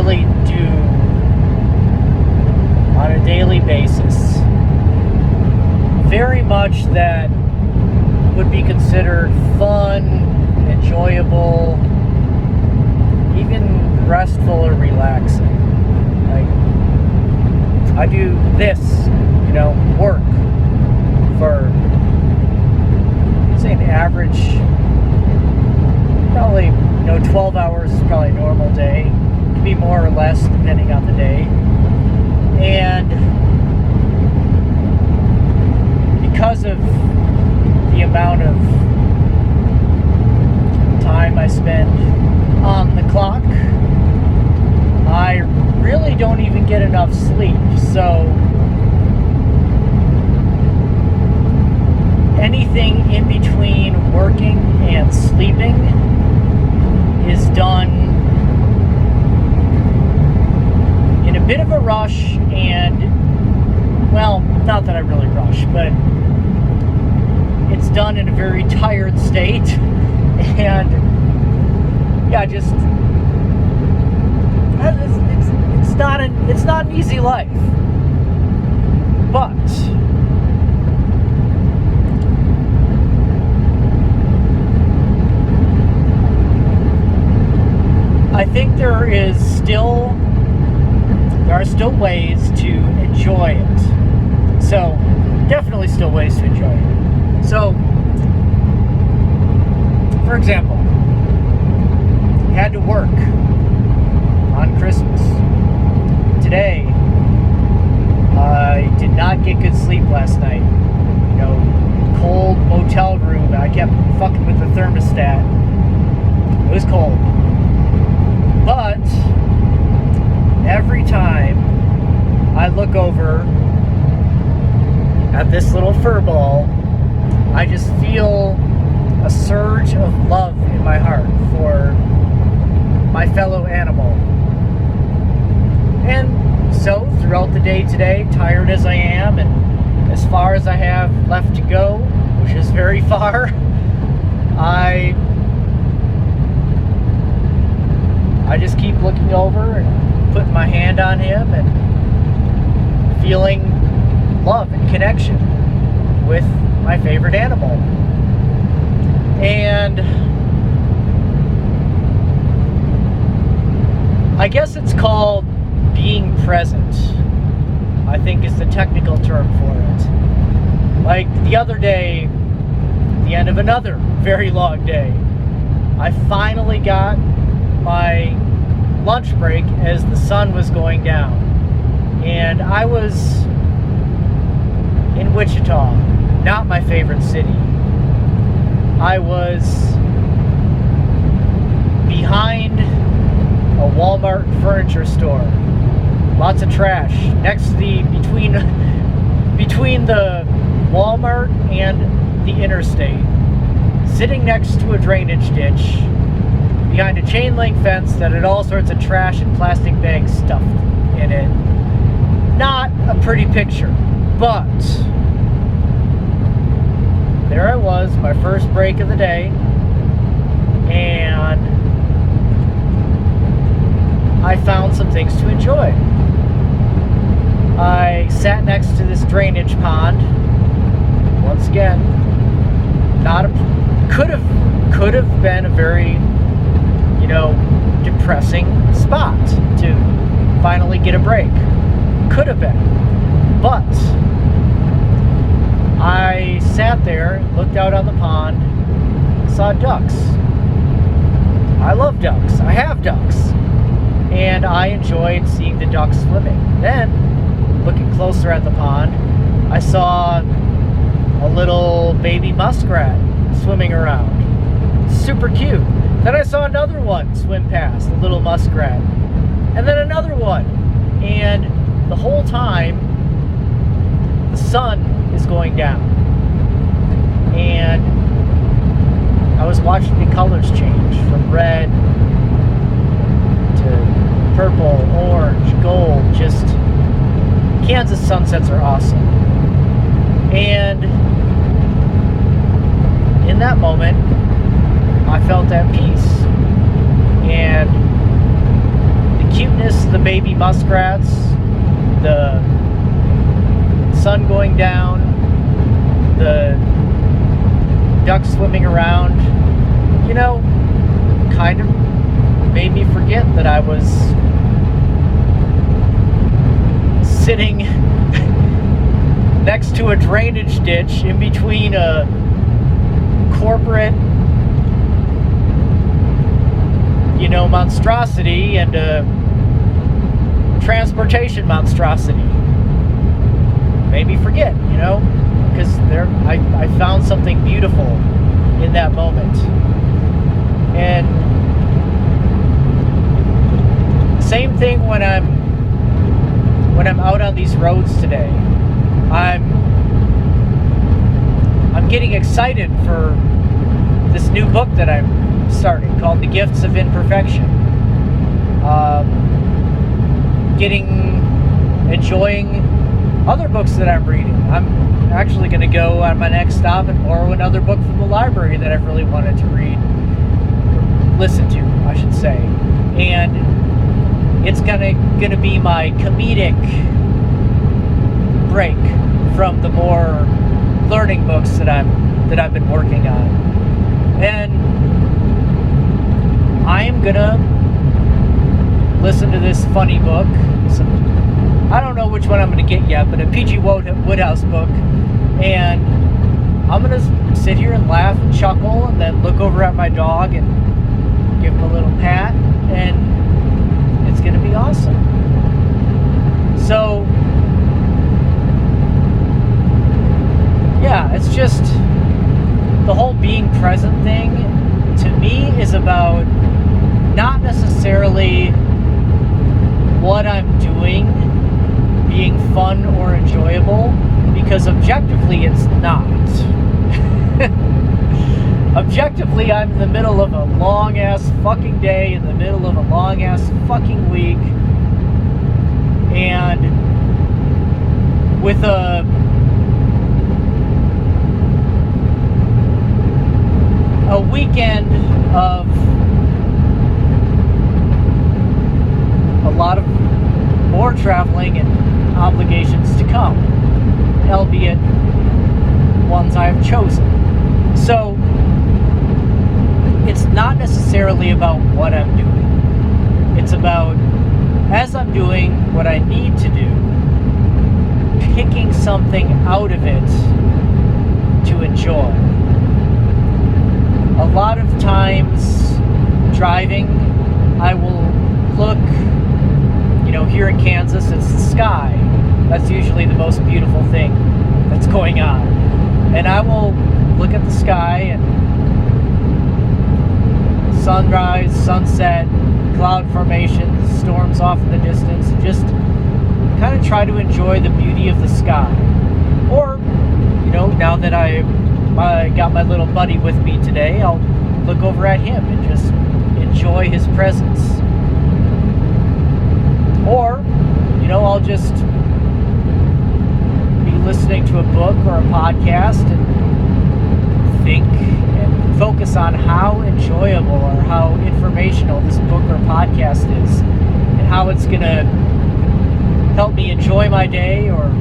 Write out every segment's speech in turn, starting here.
really do on a daily basis. Very much that would be considered fun, enjoyable, even restful or relaxing. Like, I do this, work for, say, an average, probably, 12 hours is probably a normal day. It can be more or less depending on the day. And because of the amount of time I spend on the clock, I really don't even get enough sleep. So anything in between working and sleeping is done in a bit of a rush, and, well, not that I really rush, but it's done in a very tired state, and yeah, just it's not an easy life. But I think there are still ways to enjoy it. So definitely still ways to enjoy it. So, for example, had to work on Christmas. Today, I did not get good sleep last night. Cold motel room. I kept fucking with the thermostat. It was cold. But every time I look over at this little fur ball, I just feel a surge of love in my heart for my fellow animal. And so throughout the day today, tired as I am and as far as I have left to go, which is very far, I just keep looking over and putting my hand on him and feeling love and connection with my favorite animal. And I guess it's called being present, I think is the technical term for it. Like the other day, the end of another very long day, I finally got my lunch break as the sun was going down. And I was in Wichita, not my favorite city. I was behind a Walmart furniture store. Lots of trash next to between the Walmart and the interstate. Sitting next to a drainage ditch behind a chain link fence that had all sorts of trash and plastic bags stuffed in it. Not a pretty picture, but there I was, my first break of the day, and I found some things to enjoy. I sat next to this drainage pond. Once again, could have been a very, depressing spot to finally get a break. Could have been. But I sat there, looked out on the pond, saw ducks. I love ducks. I have ducks. And I enjoyed seeing the ducks swimming. Then, looking closer at the pond, I saw a little baby muskrat swimming around. Super cute. Then I saw another one swim past, a little muskrat. And then another one. And the whole time, the sun is going down. And I was watching the colors change from red to purple, orange, gold. Just, Kansas sunsets are awesome. And in that moment, I felt at peace. And the cuteness of the baby muskrats, the sun going down, the ducks swimming around, kind of made me forget that I was sitting next to a drainage ditch in between a corporate, monstrosity and a transportation monstrosity. Made me forget, because I found something beautiful in that moment. And same thing when I'm out on these roads today. I'm getting excited for this new book that I'm starting called The Gifts of Imperfection. Enjoying other books that I'm reading. I'm actually going to go on my next stop and borrow another book from the library that I've really wanted to listen to, I should say. And it's gonna be my comedic break from the more learning books that I've been working on. And I am gonna listen to this funny book. I don't know which one I'm gonna get yet, but a P.G. Wodehouse book. And I'm gonna sit here and laugh and chuckle, and then look over at my dog and give him a little pat, and it's gonna be awesome. So yeah, it's just the whole being present thing to me is about not necessarily what I'm doing being fun or enjoyable, because objectively it's not. Objectively, I'm in the middle of a long-ass fucking day, in the middle of a long-ass fucking week, and with a weekend of a lot of more traveling and obligations to come, albeit ones I have chosen. So it's not necessarily about what I'm doing. It's about, as I'm doing what I need to do, picking something out of it to enjoy. A lot of times driving, I will look, here in Kansas, it's the sky. That's usually the most beautiful thing that's going on. And I will look at the sky and sunrise, sunset, cloud formations, storms off in the distance, and just kind of try to enjoy the beauty of the sky. Or, now that I got my little buddy with me today, I'll look over at him and just enjoy his presence. Or, I'll just be listening to a book or a podcast and think and focus on how enjoyable or how informational this book or podcast is, and how it's going to help me enjoy my day or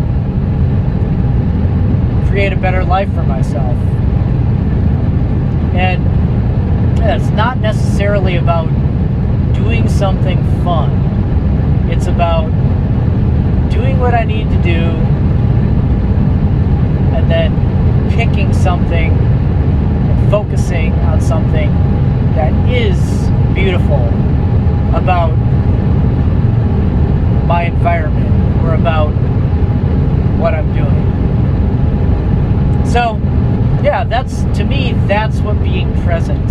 create a better life for myself. And it's not necessarily about doing something fun. It's about doing what I need to do and then picking something and focusing on something that is beautiful about my environment or about what I'm doing. So, yeah, to me, that's what being present